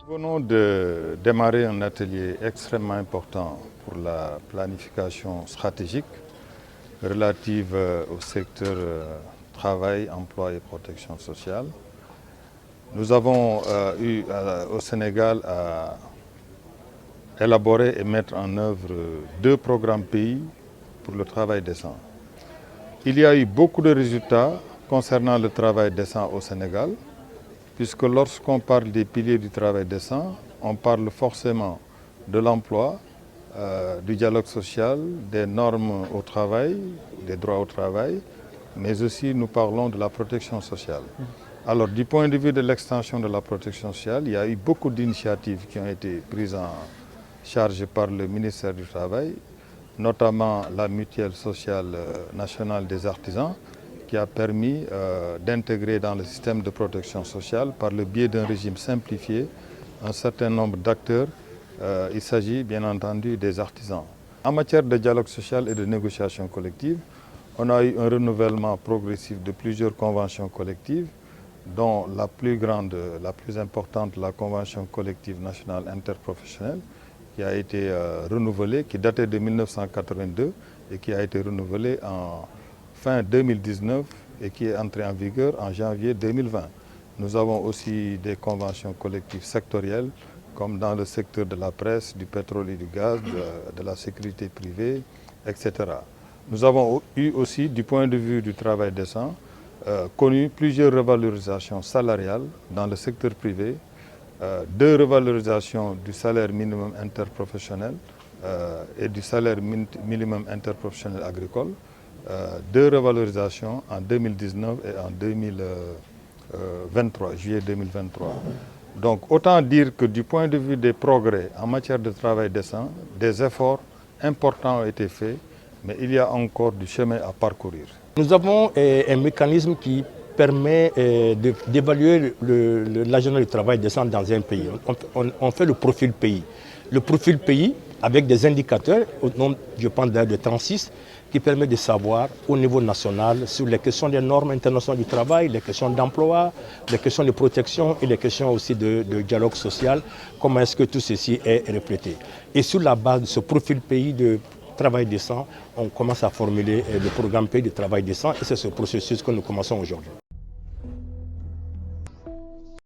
Nous venons de démarrer un atelier extrêmement important pour la planification stratégique relative au secteur travail, emploi et protection sociale. Nous avons eu au Sénégal à élaborer et mettre en œuvre 2 programmes pays pour le travail décent. Il y a eu beaucoup de résultats concernant le travail décent au Sénégal, puisque lorsqu'on parle des piliers du travail décent, on parle forcément de l'emploi, du dialogue social, des normes au travail, des droits au travail, mais aussi nous parlons de la protection sociale. Alors du point de vue de l'extension de la protection sociale, il y a eu beaucoup d'initiatives qui ont été prises en charge par le ministère du Travail, notamment la mutuelle sociale nationale des artisans, qui a permis d'intégrer dans le système de protection sociale, par le biais d'un régime simplifié, un certain nombre d'acteurs. Il s'agit bien entendu des artisans. En matière de dialogue social et de négociation collective, on a eu un renouvellement progressif de plusieurs conventions collectives, dont la plus grande, la plus importante, la convention collective nationale interprofessionnelle, qui a été renouvelée, qui datait de 1982 et qui a été renouvelée en fin 2019 et qui est entrée en vigueur en janvier 2020. Nous avons aussi des conventions collectives sectorielles, comme dans le secteur de la presse, du pétrole et du gaz, de la sécurité privée, etc. Nous avons eu aussi, du point de vue du travail décent, connu plusieurs revalorisations salariales dans le secteur privé, 2 revalorisations du salaire minimum interprofessionnel et du salaire minimum interprofessionnel agricole, 2 revalorisations en 2019 et en 2023, juillet 2023. Donc autant dire que du point de vue des progrès en matière de travail décent, des efforts importants ont été faits, mais il y a encore du chemin à parcourir. Nous avons un mécanisme qui permet d'évaluer l'agenda du travail décent dans un pays. On fait le profil pays. Le profil pays avec des indicateurs, au nombre, je pense d'ailleurs de 36, qui permet de savoir au niveau national sur les questions des normes internationales du travail, les questions d'emploi, les questions de protection et les questions aussi de dialogue social, comment est-ce que tout ceci est reflété. Et sur la base de ce profil pays de travail décent, on commence à formuler le programme pays de travail décent et c'est ce processus que nous commençons aujourd'hui.